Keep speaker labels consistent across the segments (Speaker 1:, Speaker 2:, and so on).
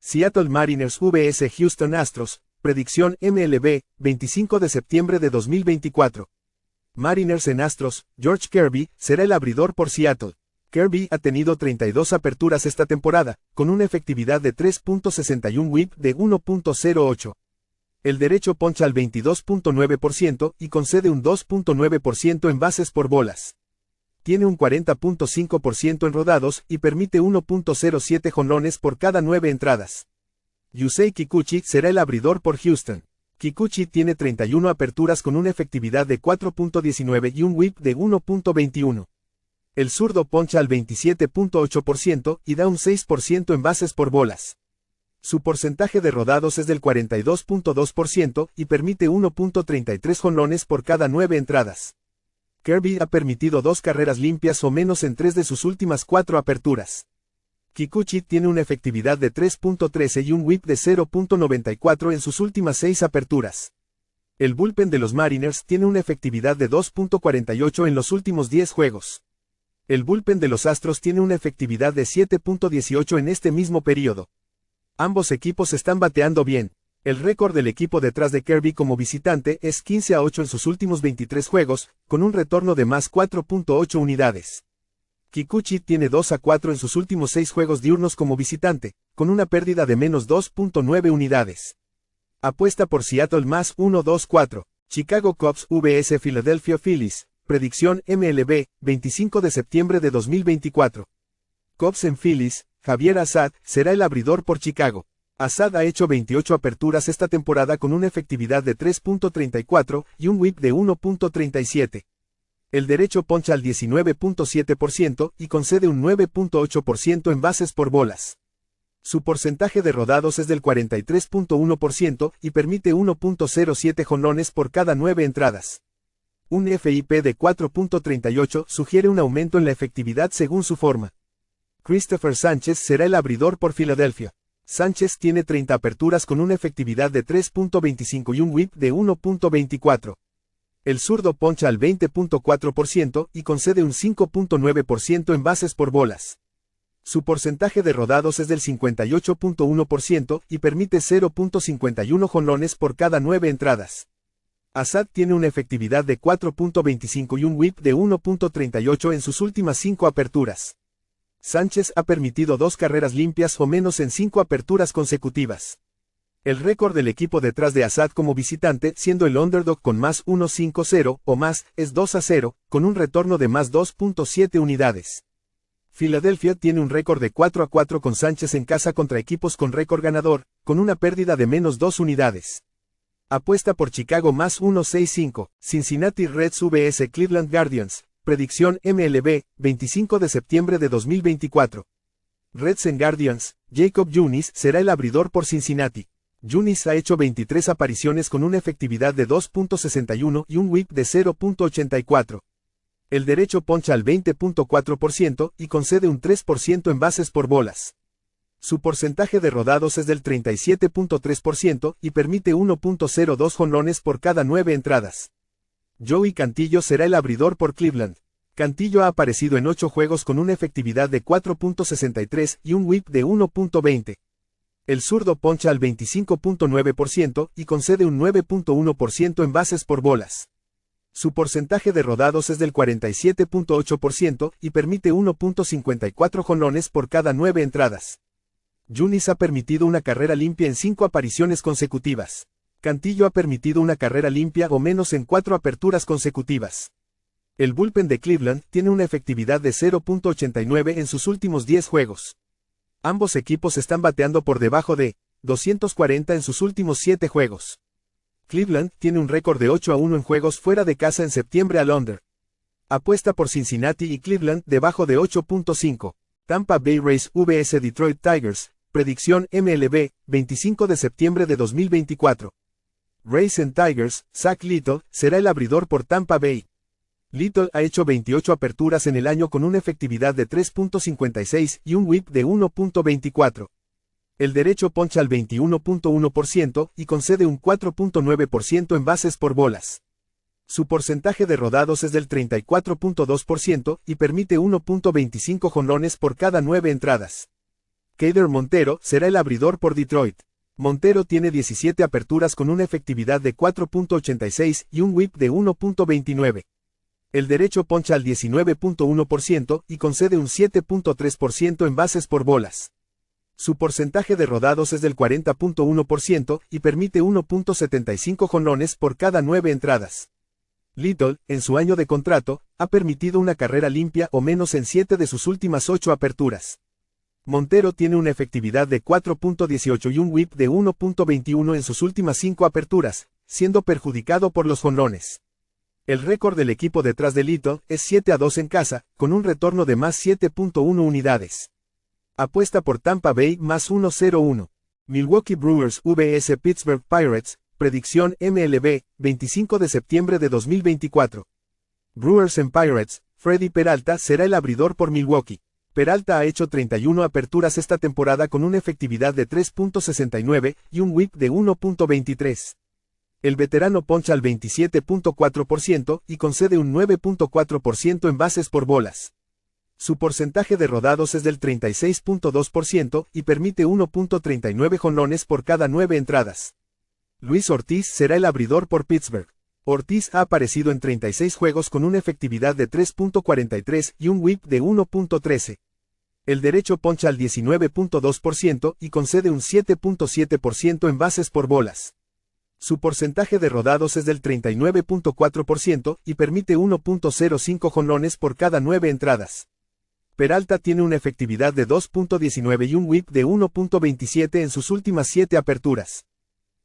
Speaker 1: Seattle Mariners vs Houston Astros, predicción MLB, 25 de septiembre de 2024. Mariners en Astros, George Kirby, será el abridor por Seattle. Kirby ha tenido 32 aperturas esta temporada, con una efectividad de 3.61 WHIP de 1.08. El derecho poncha al 22.9% y concede un 2.9% en bases por bolas. Tiene un 40.5% en rodados y permite 1.07 jonrones por cada 9 entradas. Yusei Kikuchi será el abridor por Houston. Kikuchi tiene 31 aperturas con una efectividad de 4.19 y un WHIP de 1.21. El zurdo poncha al 27.8% y da un 6% en bases por bolas. Su porcentaje de rodados es del 42.2% y permite 1.33 jonrones por cada 9 entradas. Kirby ha permitido 2 carreras limpias o menos en 3 de sus últimas 4 aperturas. Kikuchi tiene una efectividad de 3.13 y un WHIP de 0.94 en sus últimas 6 aperturas. El bullpen de los Mariners tiene una efectividad de 2.48 en los últimos 10 juegos. El bullpen de los Astros tiene una efectividad de 7.18 en este mismo periodo. Ambos equipos están bateando bien. El récord del equipo detrás de Kirby como visitante es 15-8 en sus últimos 23 juegos, con un retorno de más 4.8 unidades. Kikuchi tiene 2-4 en sus últimos 6 juegos diurnos como visitante, con una pérdida de menos 2.9 unidades. Apuesta por Seattle más 1-2-4. Chicago Cubs vs Philadelphia Phillies, predicción MLB, 25 de septiembre de 2024. Cubs en Phillies, Javier Assad será el abridor por Chicago. Assad ha hecho 28 aperturas esta temporada con una efectividad de 3.34 y un WHIP de 1.37. El derecho poncha al 19.7% y concede un 9.8% en bases por bolas. Su porcentaje de rodados es del 43.1% y permite 1.07 jonrones por cada 9 entradas. Un FIP de 4.38 sugiere un aumento en la efectividad según su forma. Christopher Sánchez será el abridor por Filadelfia. Sánchez tiene 30 aperturas con una efectividad de 3.25 y un WHIP de 1.24. El zurdo poncha al 20.4% y concede un 5.9% en bases por bolas. Su porcentaje de rodados es del 58.1% y permite 0.51 jonrones por cada 9 entradas. Assad tiene una efectividad de 4.25 y un WHIP de 1.38 en sus últimas 5 aperturas. Sánchez ha permitido 2 carreras limpias o menos en 5 aperturas consecutivas. El récord del equipo detrás de Assad como visitante, siendo el underdog con más 1.50 o más, es 2-0, con un retorno de más 2.7 unidades. Filadelfia tiene un récord de 4-4 con Sánchez en casa contra equipos con récord ganador, con una pérdida de menos 2 unidades. Apuesta por Chicago más 1.65, Cincinnati Reds vs Cleveland Guardians, predicción MLB, 25 de septiembre de 2024. Reds en Guardians, Jacob Junis será el abridor por Cincinnati. Junis ha hecho 23 apariciones con una efectividad de 2.61 y un WHIP de 0.84. El derecho poncha al 20.4% y concede un 3% en bases por bolas. Su porcentaje de rodados es del 37.3% y permite 1.02 jonrones por cada 9 entradas. Joey Cantillo será el abridor por Cleveland. Cantillo ha aparecido en 8 juegos con una efectividad de 4.63 y un WHIP de 1.20. El zurdo poncha al 25.9% y concede un 9.1% en bases por bolas. Su porcentaje de rodados es del 47.8% y permite 1.54 jonrones por cada 9 entradas. Junis ha permitido una carrera limpia en 5 apariciones consecutivas. Cantillo ha permitido una carrera limpia o menos en 4 aperturas consecutivas. El bullpen de Cleveland tiene una efectividad de 0.89 en sus últimos 10 juegos. Ambos equipos están bateando por debajo de 240 en sus últimos 7 juegos. Cleveland tiene un récord de 8-1 en juegos fuera de casa en septiembre al under. Apuesta por Cincinnati y Cleveland debajo de 8.5. Tampa Bay Rays vs Detroit Tigers, predicción MLB, 25 de septiembre de 2024. Rays en Tigers, Zach Little será el abridor por Tampa Bay. Little ha hecho 28 aperturas en el año con una efectividad de 3.56 y un WHIP de 1.24. El derecho poncha al 21.1% y concede un 4.9% en bases por bolas. Su porcentaje de rodados es del 34.2% y permite 1.25 jonrones por cada 9 entradas. Keider Montero será el abridor por Detroit. Montero tiene 17 aperturas con una efectividad de 4.86 y un whip de 1.29. El derecho poncha al 19.1% y concede un 7.3% en bases por bolas. Su porcentaje de rodados es del 40.1% y permite 1.75 jonrones por cada 9 entradas. Little, en su año de contrato, ha permitido una carrera limpia o menos en 7 de sus últimas 8 aperturas. Montero tiene una efectividad de 4.18 y un whip de 1.21 en sus últimas 5 aperturas, siendo perjudicado por los jonrones. El récord del equipo detrás de Little es 7-2 en casa, con un retorno de más 7.1 unidades. Apuesta por Tampa Bay más 1.01. Milwaukee Brewers vs Pittsburgh Pirates, predicción MLB, 25 de septiembre de 2024. Brewers en Pirates, Freddy Peralta será el abridor por Milwaukee. Peralta ha hecho 31 aperturas esta temporada con una efectividad de 3.69 y un whip de 1.23. El veterano poncha al 27.4% y concede un 9.4% en bases por bolas. Su porcentaje de rodados es del 36.2% y permite 1.39 jonrones por cada 9 entradas. Luis Ortiz será el abridor por Pittsburgh. Ortiz ha aparecido en 36 juegos con una efectividad de 3.43 y un whip de 1.13. El derecho poncha al 19.2% y concede un 7.7% en bases por bolas. Su porcentaje de rodados es del 39.4% y permite 1.05 jonrones por cada 9 entradas. Peralta tiene una efectividad de 2.19 y un whip de 1.27 en sus últimas 7 aperturas.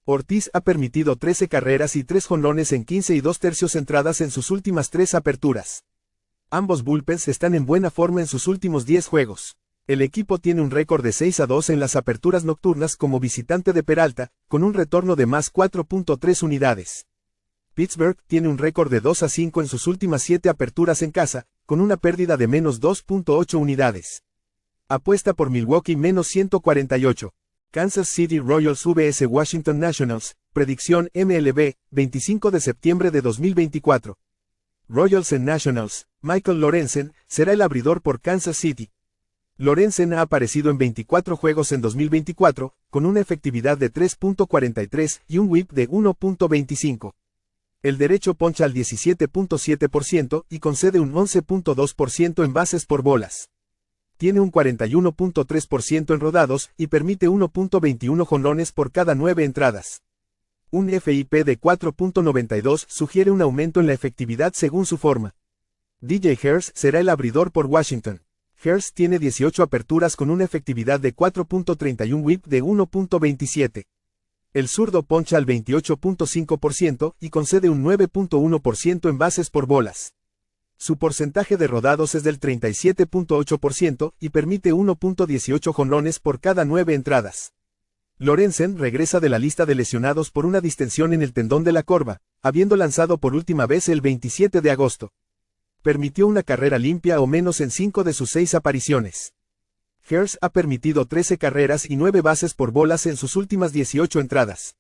Speaker 1: Ortiz ha permitido 13 carreras y 3 jonrones en 15 y 2/3 entradas en sus últimas 3 aperturas. Ambos bullpens están en buena forma en sus últimos 10 juegos. El equipo tiene un récord de 6-2 en las aperturas nocturnas como visitante de Peralta, con un retorno de más 4.3 unidades. Pittsburgh tiene un récord de 2-5 en sus últimas 7 aperturas en casa, con una pérdida de menos 2.8 unidades. Apuesta por Milwaukee menos 148. Kansas City Royals vs Washington Nationals, predicción MLB, 25 de septiembre de 2024. Royals en Nationals, Michael Lorenzen, será el abridor por Kansas City. Lorenzen ha aparecido en 24 juegos en 2024, con una efectividad de 3.43 y un whip de 1.25. El derecho poncha al 17.7% y concede un 11.2% en bases por bolas. Tiene un 41.3% en rodados y permite 1.21 jonrones por cada 9 entradas. Un FIP de 4.92 sugiere un aumento en la efectividad según su forma. DJ Herz será el abridor por Washington. Herz tiene 18 aperturas con una efectividad de 4.30 y un whip de 1.27. El zurdo poncha al 28.5% y concede un 9.1% en bases por bolas. Su porcentaje de rodados es del 37.8% y permite 1.18 jonrones por cada 9 entradas. Lorenzen regresa de la lista de lesionados por una distensión en el tendón de la corva, habiendo lanzado por última vez el 27 de agosto. Permitió una carrera limpia o menos en 5 de sus 6 apariciones. Herz ha permitido 13 carreras y 9 bases por bolas en sus últimas 18 entradas.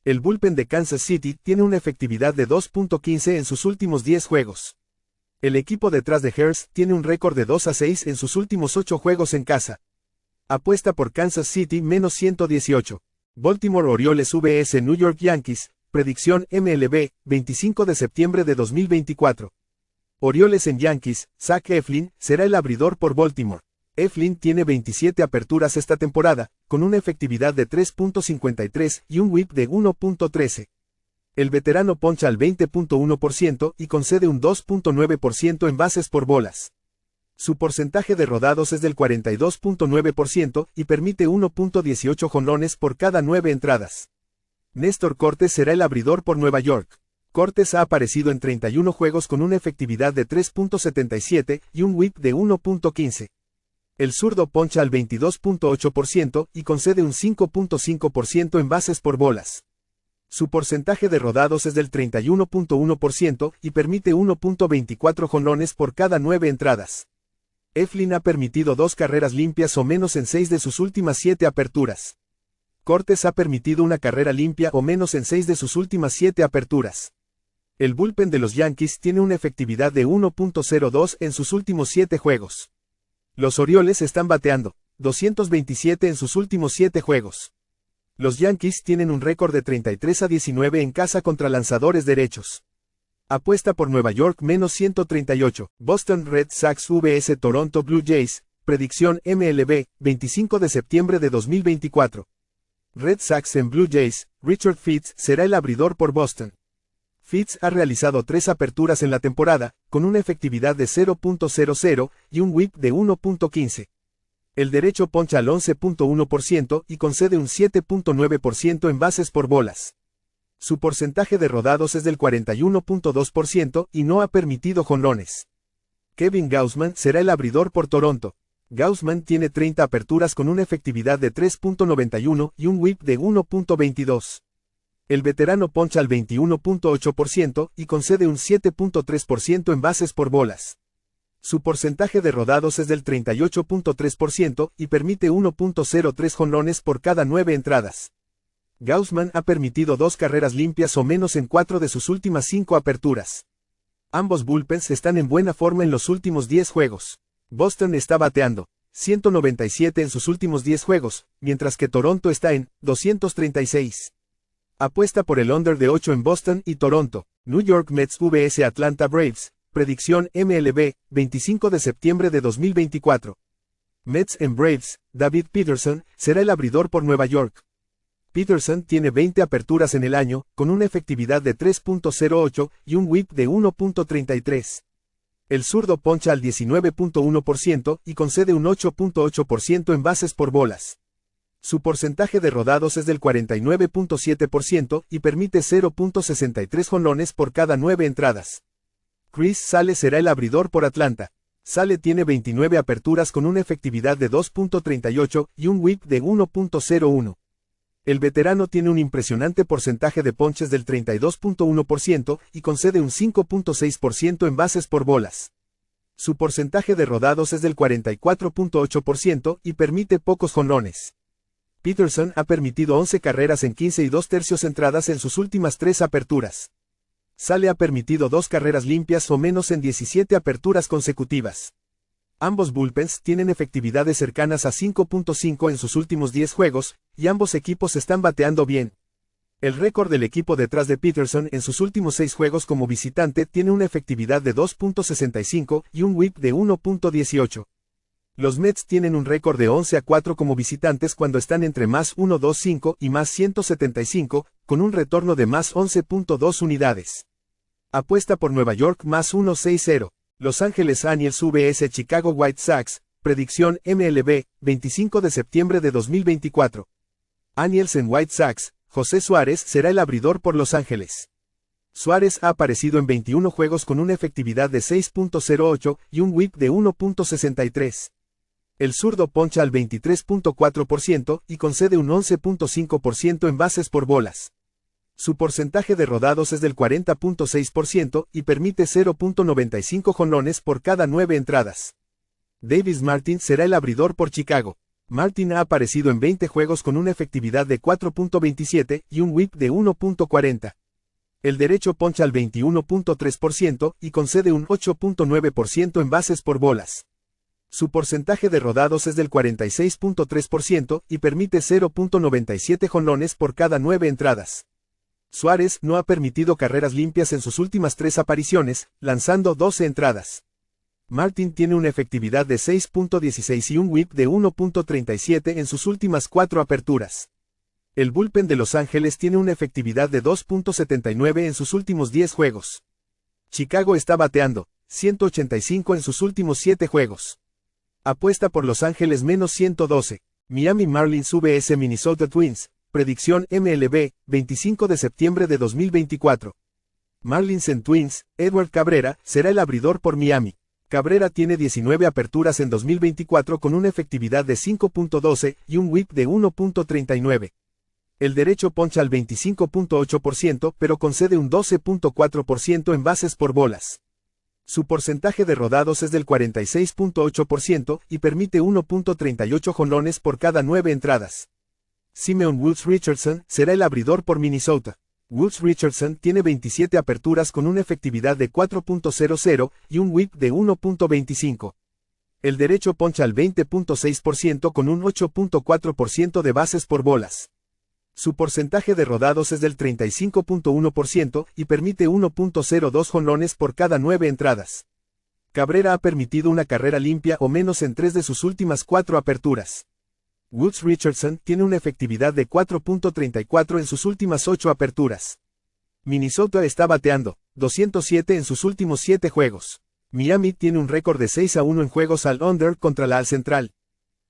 Speaker 1: El bullpen de Kansas City tiene una efectividad de 2.15 en sus últimos 10 juegos. El equipo detrás de Herz tiene un récord de 2-6 en sus últimos 8 juegos en casa. Apuesta por Kansas City menos 118. Baltimore Orioles vs New York Yankees, predicción MLB, 25 de septiembre de 2024. Orioles en Yankees, Zach Eflin, será el abridor por Baltimore. Eflin tiene 27 aperturas esta temporada, con una efectividad de 3.53 y un whip de 1.13. El veterano poncha al 20.1% y concede un 2.9% en bases por bolas. Su porcentaje de rodados es del 42.9% y permite 1.18 jonrones por cada 9 entradas. Néstor Cortes será el abridor por Nueva York. Cortes ha aparecido en 31 juegos con una efectividad de 3.77 y un whip de 1.15. El zurdo poncha al 22.8% y concede un 5.5% en bases por bolas. Su porcentaje de rodados es del 31.1% y permite 1.24 jonrones por cada 9 entradas. Eflin ha permitido 2 carreras limpias o menos en 6 de sus últimas 7 aperturas. Cortes ha permitido una carrera limpia o menos en 6 de sus últimas 7 aperturas. El bullpen de los Yankees tiene una efectividad de 1.02 en sus últimos 7 juegos. Los Orioles están bateando. 227 en sus últimos 7 juegos. Los Yankees tienen un récord de 33-19 en casa contra lanzadores derechos. Apuesta por Nueva York -138. Boston Red Sox vs Toronto Blue Jays. Predicción MLB, 25 de septiembre de 2024. Red Sox en Blue Jays. Richard Fitts será el abridor por Boston. Fitts ha realizado 3 aperturas en la temporada, con una efectividad de 0.00 y un whip de 1.15. El derecho poncha al 11.1% y concede un 7.9% en bases por bolas. Su porcentaje de rodados es del 41.2% y no ha permitido jonrones. Kevin Gausman será el abridor por Toronto. Gausman tiene 30 aperturas con una efectividad de 3.91 y un whip de 1.22. El veterano poncha al 21.8% y concede un 7.3% en bases por bolas. Su porcentaje de rodados es del 38.3% y permite 1.03 jonrones por cada 9 entradas. Gausman ha permitido 2 carreras limpias o menos en 4 de sus últimas 5 aperturas. Ambos bullpens están en buena forma en los últimos 10 juegos. Boston está bateando 197 en sus últimos 10 juegos, mientras que Toronto está en 236. Apuesta por el under de 8 en Boston y Toronto. New York Mets vs Atlanta Braves. Predicción MLB, 25 de septiembre de 2024. Mets en Braves. David Peterson será el abridor por Nueva York. Peterson tiene 20 aperturas en el año, con una efectividad de 3.08 y un whip de 1.33. El zurdo poncha al 19.1% y concede un 8.8% en bases por bolas. Su porcentaje de rodados es del 49.7% y permite 0.63 jonrones por cada 9 entradas. Chris Sale será el abridor por Atlanta. Sale tiene 29 aperturas con una efectividad de 2.38 y un whip de 1.01. El veterano tiene un impresionante porcentaje de ponches del 32.1% y concede un 5.6% en bases por bolas. Su porcentaje de rodados es del 44.8% y permite pocos jonrones. Peterson ha permitido 11 carreras en 15 y 2/3 entradas en sus últimas 3 aperturas. Sale ha permitido 2 carreras limpias o menos en 17 aperturas consecutivas. Ambos bullpens tienen efectividades cercanas a 5.5 en sus últimos 10 juegos, y ambos equipos están bateando bien. El récord del equipo detrás de Peterson en sus últimos 6 juegos como visitante tiene una efectividad de 2.65 y un whip de 1.18. Los Mets tienen un récord de 11-4 como visitantes cuando están entre más 1.25 y más 175, con un retorno de más 11.2 unidades. Apuesta por Nueva York más 1.60. Los Ángeles Angels vs Chicago White Sox. Predicción MLB, 25 de septiembre de 2024. Angels en White Sox. José Suárez será el abridor por Los Ángeles. Suárez ha aparecido en 21 juegos con una efectividad de 6.08 y un whip de 1.63. El zurdo poncha al 23.4% y concede un 11.5% en bases por bolas. Su porcentaje de rodados es del 40.6% y permite 0.95 jonrones por cada 9 entradas. Davis Martin será el abridor por Chicago. Martin ha aparecido en 20 juegos con una efectividad de 4.27 y un whip de 1.40. El derecho poncha al 21.3% y concede un 8.9% en bases por bolas. Su porcentaje de rodados es del 46.3% y permite 0.97 jonrones por cada 9 entradas. Suárez no ha permitido carreras limpias en sus últimas 3 apariciones, lanzando 12 entradas. Martin tiene una efectividad de 6.16 y un whip de 1.37 en sus últimas 4 aperturas. El bullpen de Los Ángeles tiene una efectividad de 2.79 en sus últimos 10 juegos. Chicago está bateando 185 en sus últimos 7 juegos. Apuesta por Los Ángeles menos 112. Miami Marlins vs Minnesota Twins. Predicción MLB, 25 de septiembre de 2024. Marlins en Twins. Edward Cabrera será el abridor por Miami. Cabrera tiene 19 aperturas en 2024 con una efectividad de 5.12 y un whip de 1.39. El derecho poncha al 25.8% pero concede un 12.4% en bases por bolas. Su porcentaje de rodados es del 46.8% y permite 1.38 jonrones por cada 9 entradas. Simeon Woods Richardson será el abridor por Minnesota. Woods Richardson tiene 27 aperturas con una efectividad de 4.00 y un whip de 1.25. El derecho poncha al 20.6% con un 8.4% de bases por bolas. Su porcentaje de rodados es del 35.1% y permite 1.02 jonrones por cada 9 entradas. Cabrera ha permitido una carrera limpia o menos en 3 de sus últimas 4 aperturas. Woods Richardson tiene una efectividad de 4.34 en sus últimas 8 aperturas. Minnesota está bateando 207 en sus últimos 7 juegos. Miami tiene un récord de 6-1 en juegos al under contra la Al Central.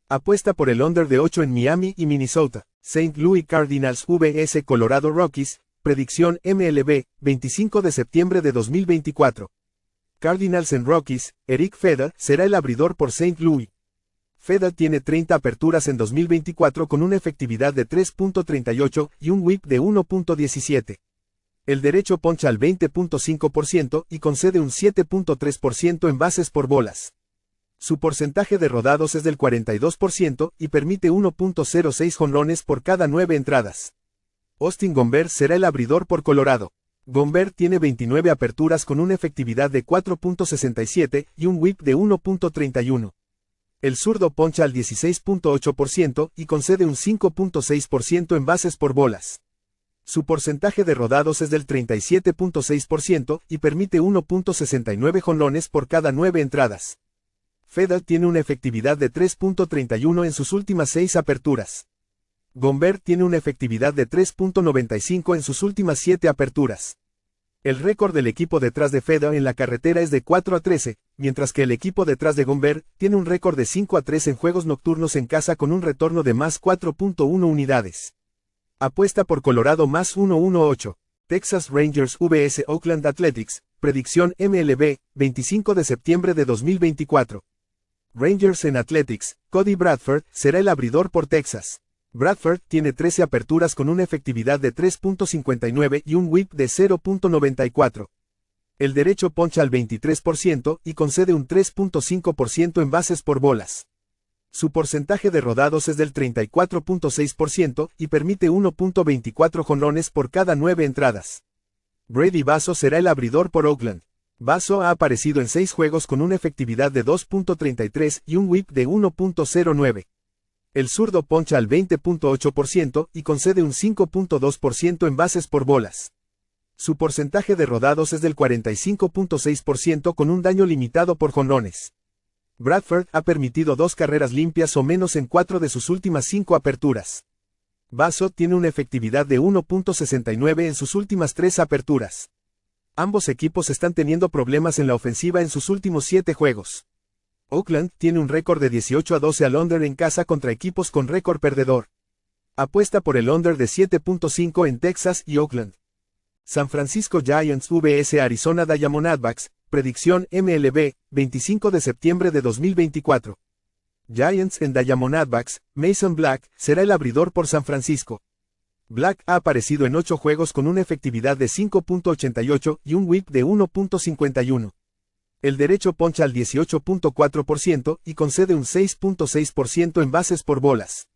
Speaker 1: Apuesta por el under de 8 en Miami y Minnesota. St. Louis Cardinals vs Colorado Rockies, predicción MLB, 25 de septiembre de 2024. Cardinals en Rockies, Eric Fedor será el abridor por St. Louis. Fedor tiene 30 aperturas en 2024 con una efectividad de 3.38 y un whip de 1.17. El derecho poncha al 20.5% y concede un 7.3% en bases por bolas. Su porcentaje de rodados es del 42% y permite 1.06 jonrones por cada 9 entradas. Austin Gomber será el abridor por Colorado. Gomber tiene 29 aperturas con una efectividad de 4.67 y un whip de 1.31. El zurdo poncha al 16.8% y concede un 5.6% en bases por bolas. Su porcentaje de rodados es del 37.6% y permite 1.69 jonrones por cada 9 entradas. Fedor tiene una efectividad de 3.31 en sus últimas 6 aperturas. Gomber tiene una efectividad de 3.95 en sus últimas 7 aperturas. El récord del equipo detrás de Fedor en la carretera es de 4-13, mientras que el equipo detrás de Gomber tiene un récord de 5-3 en juegos nocturnos en casa con un retorno de más 4.1 unidades. Apuesta por Colorado más 1.18. Texas Rangers vs Oakland Athletics, predicción MLB, 25 de septiembre de 2024. Rangers en Athletics, Cody Bradford será el abridor por Texas. Bradford tiene 13 aperturas con una efectividad de 3.59 y un whip de 0.94. El derecho poncha al 23% y concede un 3.5% en bases por bolas. Su porcentaje de rodados es del 34.6% y permite 1.24 jonrones por cada 9 entradas. Brady Basso será el abridor por Oakland. Basso ha aparecido en 6 juegos con una efectividad de 2.33 y un whip de 1.09. El zurdo poncha al 20.8% y concede un 5.2% en bases por bolas. Su porcentaje de rodados es del 45.6% con un daño limitado por jonrones. Bradford ha permitido 2 carreras limpias o menos en 4 de sus últimas 5 aperturas. Basso tiene una efectividad de 1.69 en sus últimas 3 aperturas. Ambos equipos están teniendo problemas en la ofensiva en sus últimos 7 juegos. Oakland tiene un récord de 18-12 al under en casa contra equipos con récord perdedor. Apuesta por el under de 7.5 en Texas y Oakland. San Francisco Giants vs Arizona Diamondbacks, predicción MLB, 25 de septiembre de 2024. Giants en Diamondbacks, Mason Black será el abridor por San Francisco. Black ha aparecido en 8 juegos con una efectividad de 5.88 y un whip de 1.51. El derecho poncha al 18.4% y concede un 6.6% en bases por bolas.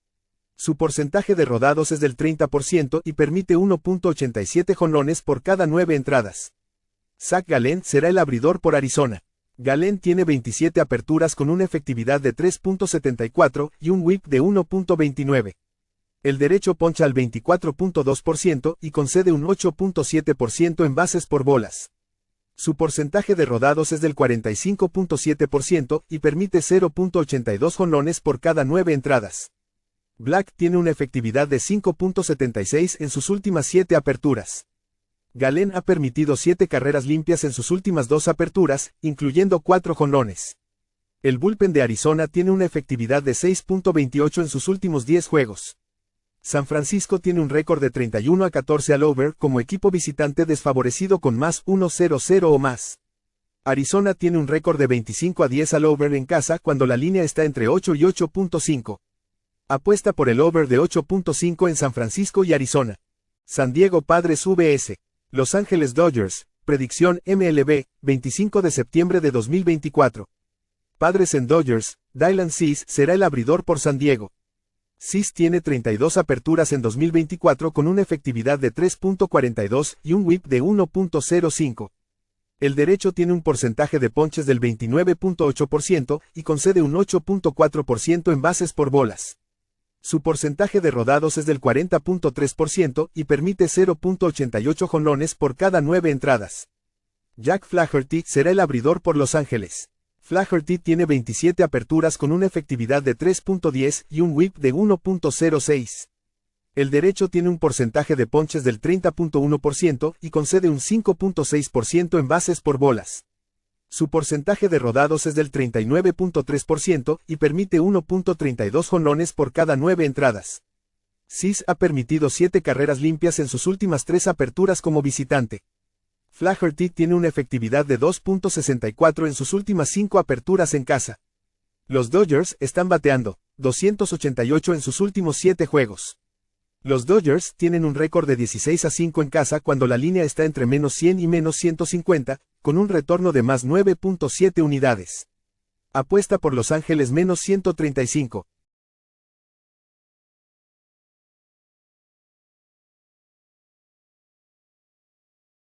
Speaker 1: Su porcentaje de rodados es del 30% y permite 1.87 jonrones por cada 9 entradas. Zach Gallen será el abridor por Arizona. Gallen tiene 27 aperturas con una efectividad de 3.74 y un whip de 1.29. El derecho poncha al 24.2% y concede un 8.7% en bases por bolas. Su porcentaje de rodados es del 45.7% y permite 0.82 jonrones por cada 9 entradas. Black tiene una efectividad de 5.76 en sus últimas 7 aperturas. Gallen ha permitido 7 carreras limpias en sus últimas 2 aperturas, incluyendo 4 jonrones. El bullpen de Arizona tiene una efectividad de 6.28 en sus últimos 10 juegos. San Francisco tiene un récord de 31-14 al over como equipo visitante desfavorecido con más 1-0-0 o más. Arizona tiene un récord de 25-10 al over en casa cuando la línea está entre 8 y 8.5. Apuesta por el over de 8.5 en San Francisco y Arizona. San Diego Padres vs Los Ángeles Dodgers, predicción MLB, 25 de septiembre de 2024. Padres en Dodgers, Dylan Cease será el abridor por San Diego. Cease tiene 32 aperturas en 2024 con una efectividad de 3.42 y un whip de 1.05. El derecho tiene un porcentaje de ponches del 29.8% y concede un 8.4% en bases por bolas. Su porcentaje de rodados es del 40.3% y permite 0.88 jonrones por cada 9 entradas. Jack Flaherty será el abridor por Los Ángeles. Flaherty tiene 27 aperturas con una efectividad de 3.10 y un whip de 1.06. El derecho tiene un porcentaje de ponches del 30.1% y concede un 5.6% en bases por bolas. Su porcentaje de rodados es del 39.3% y permite 1.32 jonrones por cada 9 entradas. Cis ha permitido 7 carreras limpias en sus últimas 3 aperturas como visitante. Flaherty tiene una efectividad de 2.64 en sus últimas 5 aperturas en casa. Los Dodgers están bateando 288 en sus últimos 7 juegos. Los Dodgers tienen un récord de 16-5 en casa cuando la línea está entre -100 y -150, con un retorno de más 9.7 unidades. Apuesta por Los Ángeles -135.